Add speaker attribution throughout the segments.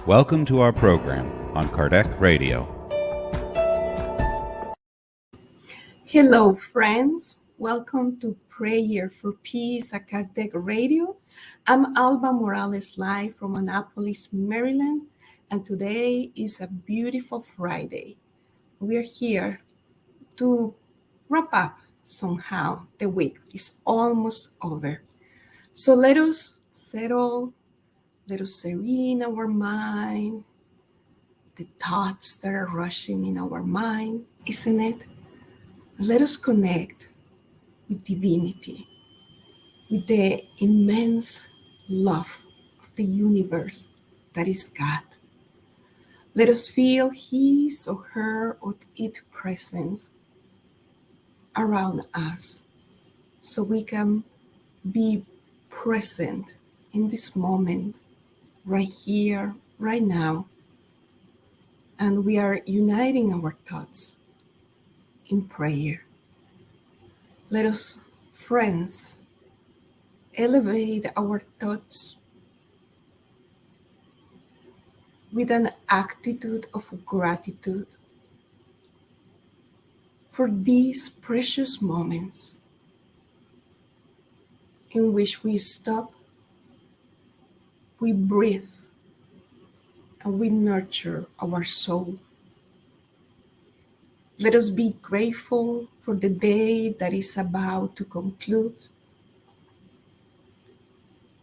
Speaker 1: Welcome to our program on Kardec Radio.
Speaker 2: Hello, friends. Welcome to Prayer for Peace at Kardec Radio. I'm Alba Morales, live from Annapolis, Maryland, and today is a beautiful Friday. We're here to wrap up somehow. The week is almost over. So let us settle, let us serene our mind, the thoughts that are rushing in our mind, isn't it? Let us connect with divinity, with the immense love of the universe that is God. Let us feel his or her or its presence around us so we can be present in this moment, right here, right now. And we are uniting our thoughts in prayer. Let us, friends, elevate our thoughts with an attitude of gratitude for these precious moments in which we stop, we breathe, and we nurture our soul. Let us be grateful for the day that is about to conclude,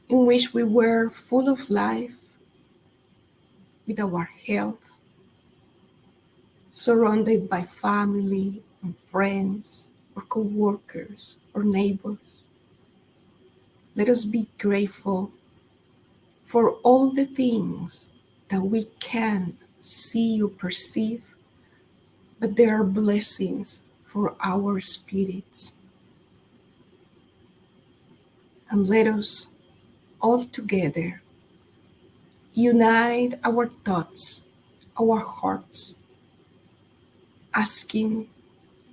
Speaker 2: in which we were full of life, with our health, surrounded by family and friends, or co-workers, or neighbors. Let us be grateful for all the things that we can see or perceive, but they are blessings for our spirits. And let us all together unite our thoughts, our hearts, asking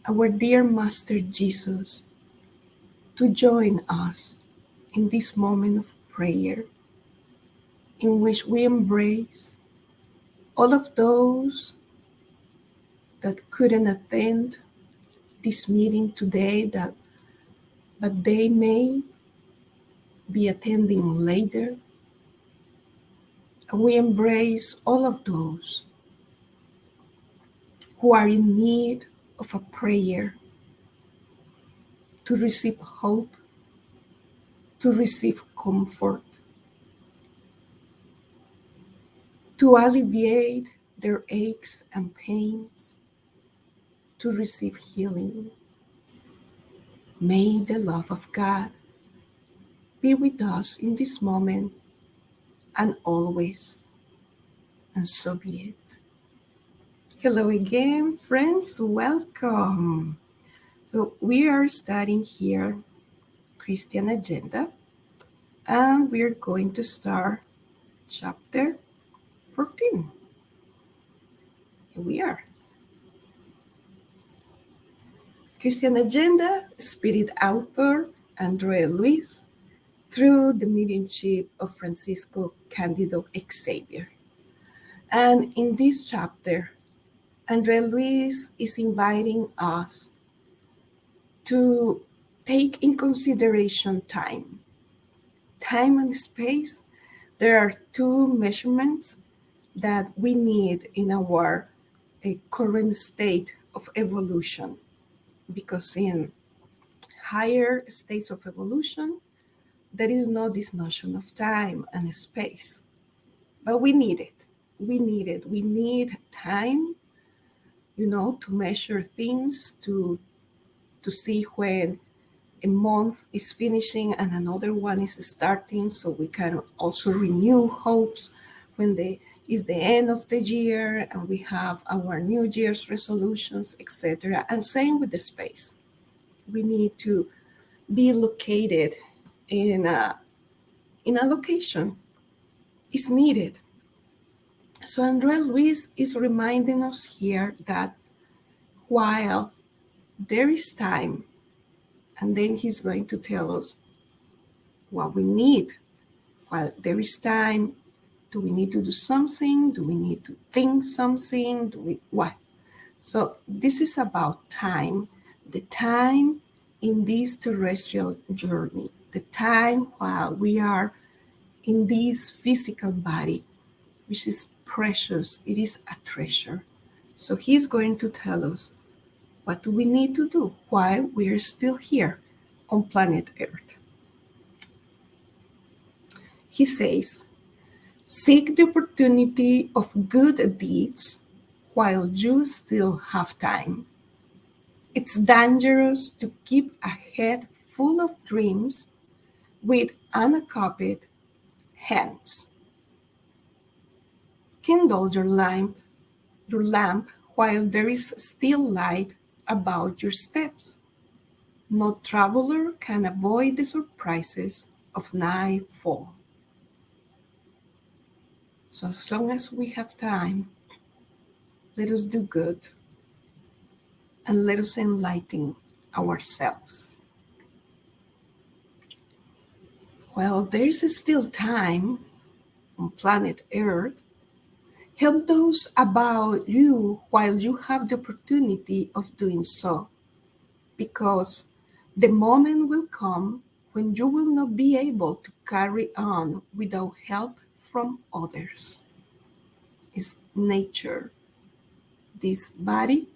Speaker 2: our dear Master Jesus to join us in this moment of prayer, in which we embrace all of those that couldn't attend this meeting today, but they may be attending later. And we embrace all of those who are in need of a prayer to receive hope, to receive comfort, to alleviate their aches and pains, to receive healing. May the love of God be with us in this moment and always, and so be it. Hello again, friends. Welcome. So we are studying here Christian Agenda, and we are going to start chapter 14. Here we are. Christian Agenda, Spirit Author Andre Luiz, through the mediumship of Francisco Cándido Xavier. And in this chapter, Andre Luiz is inviting us to take in consideration time. Time and space, there are two measurements that we need in our current state of evolution, because in higher states of evolution, there is no this notion of time and space, but we need it. We need time, to measure things, to see when a month is finishing and another one is starting, so we can also renew hopes when is the end of the year and we have our New Year's resolutions, etc. And same with the space. We need to be located in a location. It's needed. So Andre Luiz is reminding us here that while there is time, and then he's going to tell us what we need. While there is time, Do we need to do something? Do we need to think something? What? So this is about time, the time in this terrestrial journey, the time while we are in this physical body, which is precious. It is a treasure. So he's going to tell us what do we need to do while we are still here on planet Earth. He says, seek the opportunity of good deeds while you still have time. It's dangerous to keep a head full of dreams with unoccupied hands. Kindle your lamp while there is still light about your steps. No traveler can avoid the surprises of nightfall. So as long as we have time, let us do good and let us enlighten ourselves. While there is still time on planet Earth, help those about you while you have the opportunity of doing so, because the moment will come when you will not be able to carry on without help from others. It's nature. This body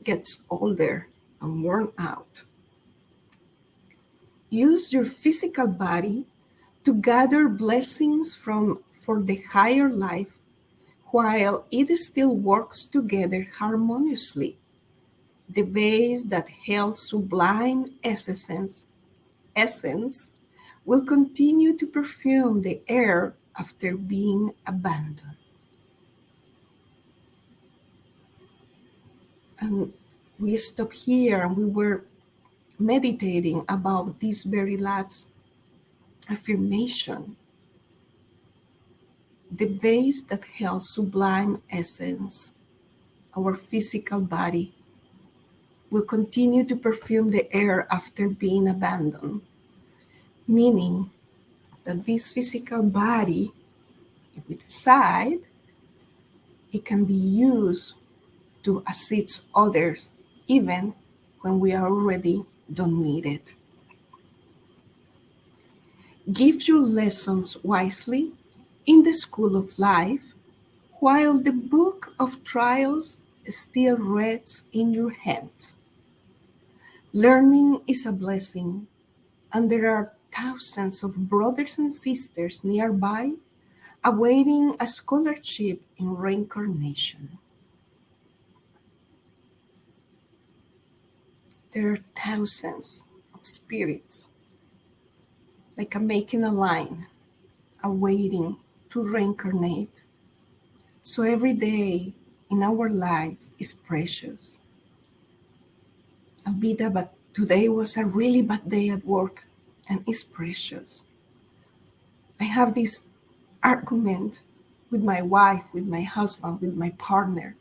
Speaker 2: gets older and worn out. Use your physical body to gather blessings for the higher life while it still works together harmoniously. The vase that held sublime essence will continue to perfume the air after being abandoned. And we stopped here and we were meditating about this very last affirmation. The vase that held sublime essence, our physical body, will continue to perfume the air after being abandoned, meaning that this physical body, if we decide, it can be used to assist others even when we already don't need it. Give your lessons wisely in the school of life while the book of trials still rests in your hands. Learning is a blessing, and there are thousands of brothers and sisters nearby awaiting a scholarship in reincarnation. There are thousands of spirits, like making a line, awaiting to reincarnate. So every day in our lives is precious. Albeit, but today was a really bad day at work and it's precious. I have this argument with my wife, with my husband, with my partner.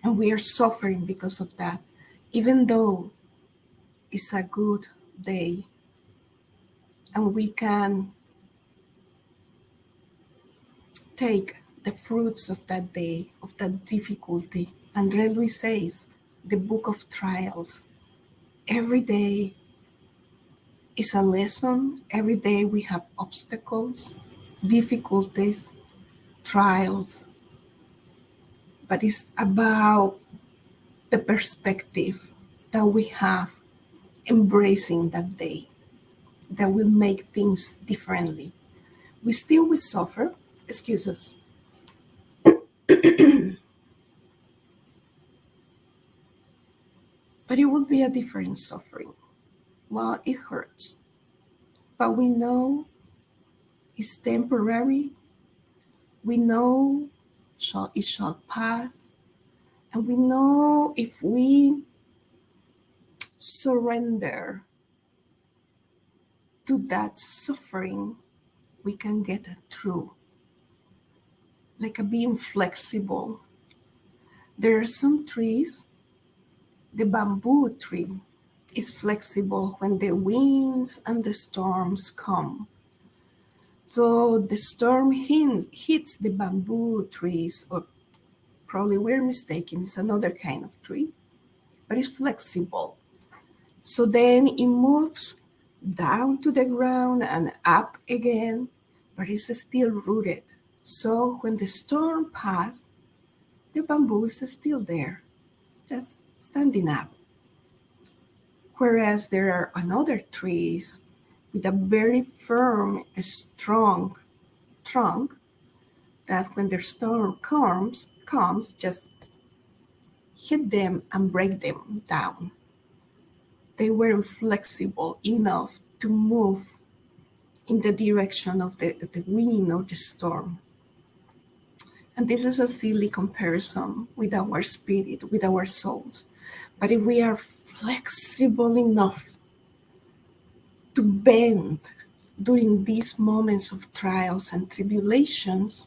Speaker 2: And we are suffering because of that, even though it's a good day and we can take the fruits of that day, of that difficulty. Andre Luiz says, the book of trials. Every day is a lesson. Every day we have obstacles, difficulties, trials. But it's about the perspective that we have embracing that day that will make things differently. We still will suffer, excuse us. But it will be a different suffering. Well, it hurts. But we know it's temporary. We know it shall pass. And we know if we surrender to that suffering, we can get it through. Like being flexible. There are some trees, the bamboo tree is flexible when the winds and the storms come. So the storm hits the bamboo trees, or probably we're mistaken, it's another kind of tree, but it's flexible. So then it moves down to the ground and up again, but it's still rooted. So when the storm passed, the bamboo is still there, just standing up. Whereas there are another trees with a very firm, strong trunk that when the storm comes, just hit them and break them down. They weren't flexible enough to move in the direction of the wind or the storm. And this is a silly comparison with our spirit, with our souls. But if we are flexible enough to bend during these moments of trials and tribulations,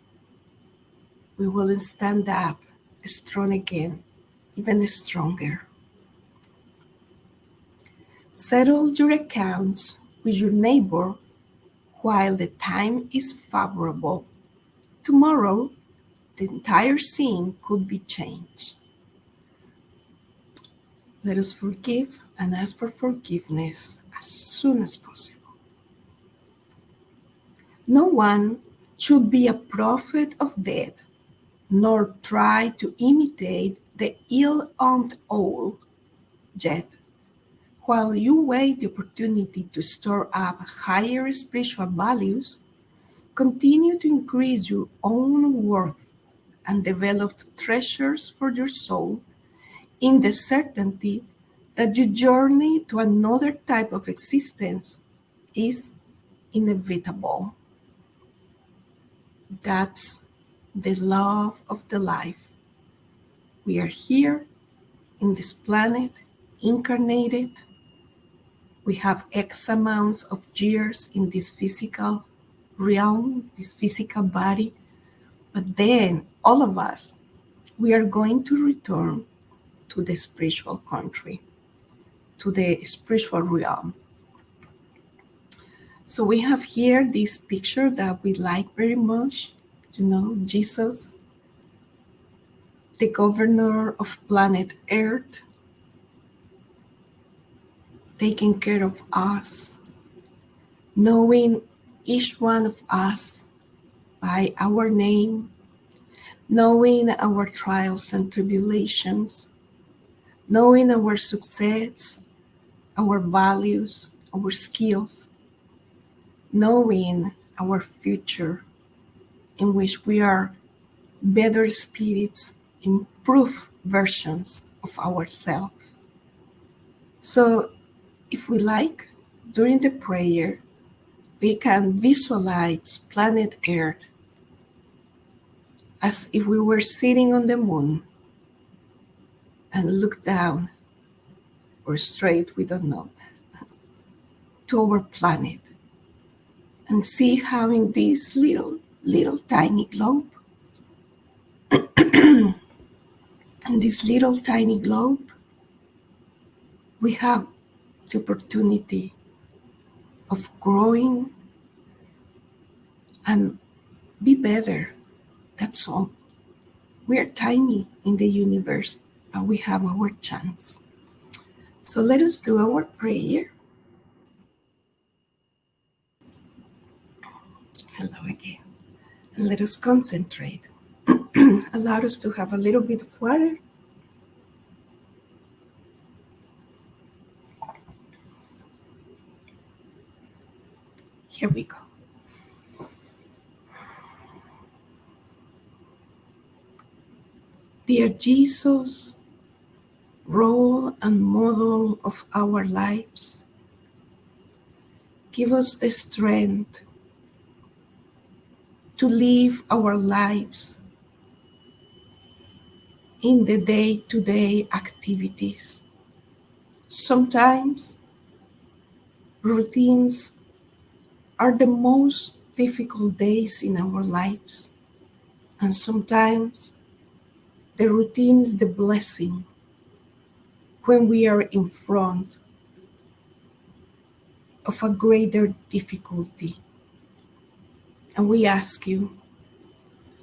Speaker 2: we will stand up strong again, even stronger. Settle your accounts with your neighbor while the time is favorable. Tomorrow, the entire scene could be changed. Let us forgive and ask for forgiveness as soon as possible. No one should be a prophet of death, nor try to imitate the ill-armed owl. Yet, while you wait the opportunity to store up higher spiritual values, continue to increase your own worth and develop treasures for your soul in the certainty that your journey to another type of existence is inevitable. That's the love of the life. We are here in this planet, incarnated. We have X amounts of years in this physical realm, this physical body. But then, all of us, we are going to return to the spiritual country, to the spiritual realm. So we have here this picture that we like very much, Jesus, the governor of planet Earth, taking care of us, knowing each one of us by our name, knowing our trials and tribulations, knowing our success, our values, our skills, knowing our future in which we are better spirits, improved versions of ourselves. So if we like, during the prayer, we can visualize planet Earth as if we were sitting on the moon and look down, or straight, we don't know, to our planet and see how in this little tiny globe, in this little tiny globe, we have the opportunity of growing and be better. That's all. We are tiny in the universe, but we have our chance. So let us do our prayer. Hello again. And let us concentrate. Allow us to have a little bit of water. Here we go. Dear Jesus, role and model of our lives, give us the strength to live our lives in the day-to-day activities. Sometimes routines are the most difficult days in our lives, and sometimes the routine is the blessing when we are in front of a greater difficulty. And we ask you,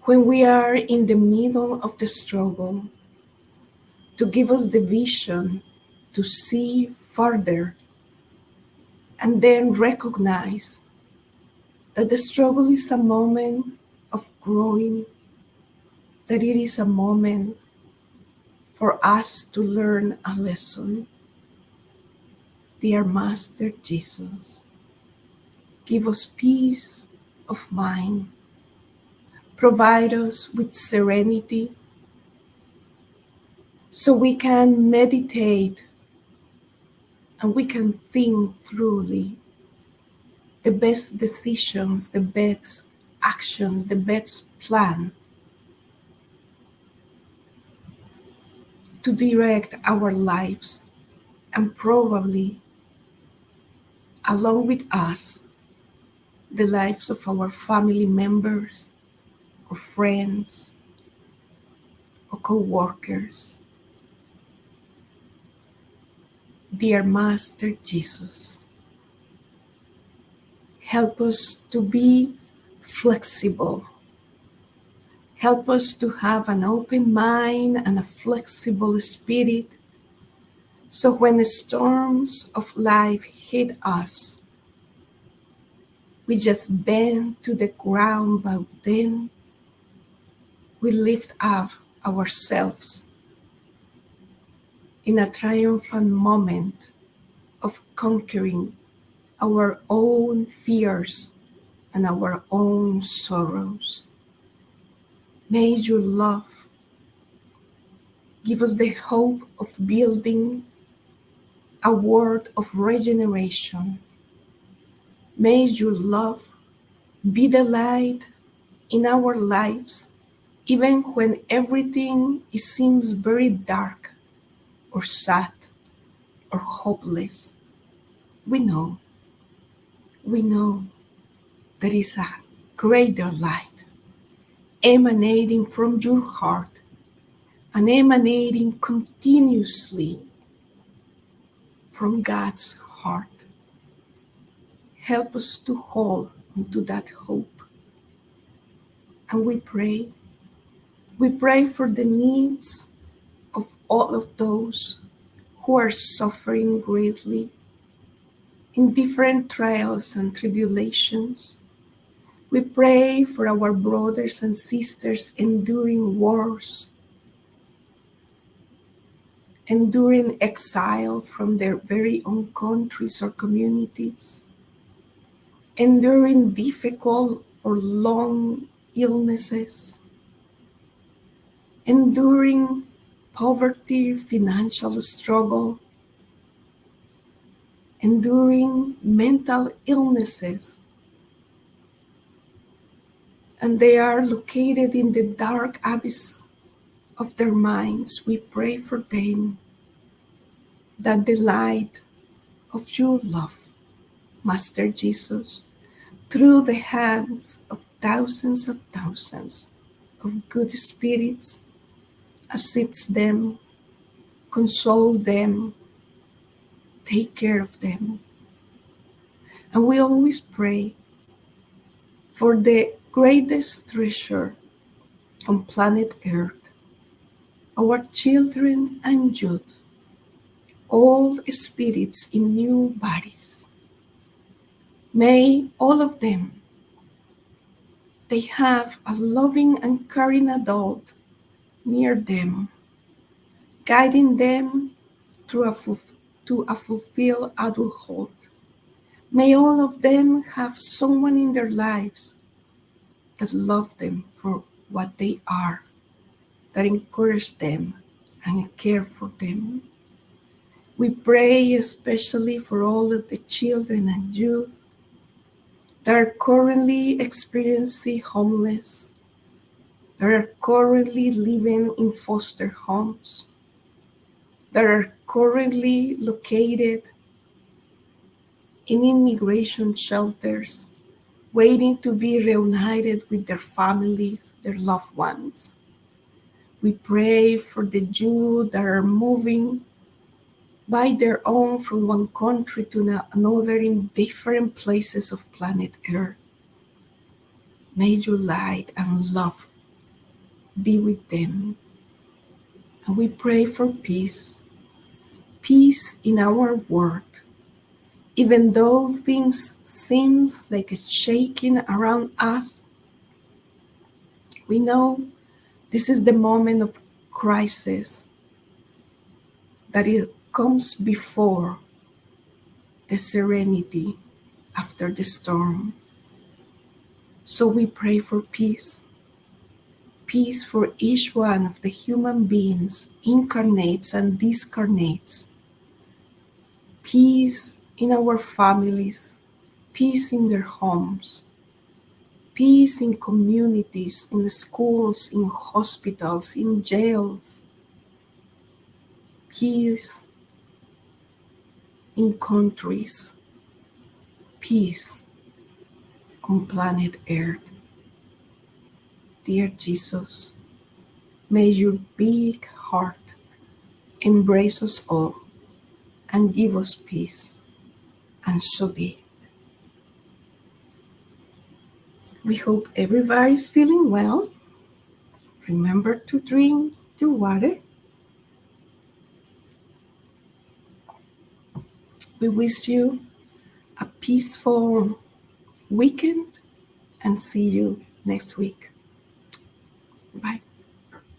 Speaker 2: when we are in the middle of the struggle, to give us the vision to see further and then recognize that the struggle is a moment of growing, that it is a moment for us to learn a lesson. Dear Master Jesus, give us peace of mind, provide us with serenity so we can meditate and we can think thoroughly the best decisions, the best actions, the best plan to direct our lives, and probably along with us, the lives of our family members or friends or co-workers. Dear Master Jesus, help us to be flexible. Help us to have an open mind and a flexible spirit, so when the storms of life hit us, we just bend to the ground, but then we lift up ourselves in a triumphant moment of conquering our own fears and our own sorrows. May your love give us the hope of building a world of regeneration. May your love be the light in our lives, even when everything seems very dark or sad or hopeless. We know there is a greater light emanating from your heart and emanating continuously from God's heart. Help us to hold onto that hope. And we pray for the needs of all of those who are suffering greatly in different trials and tribulations. We pray for our brothers and sisters enduring wars, enduring exile from their very own countries or communities, enduring difficult or long illnesses, enduring poverty, financial struggle, enduring mental illnesses, and they are located in the dark abyss of their minds. We pray for them that the light of your love, Master Jesus, through the hands of thousands of good spirits, assists them, console them, take care of them. And we always pray for the greatest treasure on planet Earth, our children and youth, all spirits in new bodies. May all of them, they have a loving and caring adult near them, guiding them through to a fulfilled adulthood. May all of them have someone in their lives that love them for what they are, that encourage them and care for them. We pray especially for all of the children and youth that are currently experiencing homeless, that are currently living in foster homes, that are currently located in immigration shelters, waiting to be reunited with their families, their loved ones. We pray for the youth that are moving by their own from one country to another in different places of planet Earth. May your light and love be with them. And we pray for peace, peace in our world. Even though things seem like it's shaking around us, we know this is the moment of crisis, that it comes before the serenity after the storm. So we pray for peace, peace for each one of the human beings, incarnates and discarnates, peace in our families, peace in their homes, peace in communities, in the schools, in hospitals, in jails, peace in countries, peace on planet Earth. Dear Jesus, may your big heart embrace us all and give us peace, and so be it. We hope everybody's feeling well. Remember to drink your water. We wish you a peaceful weekend and see you next week.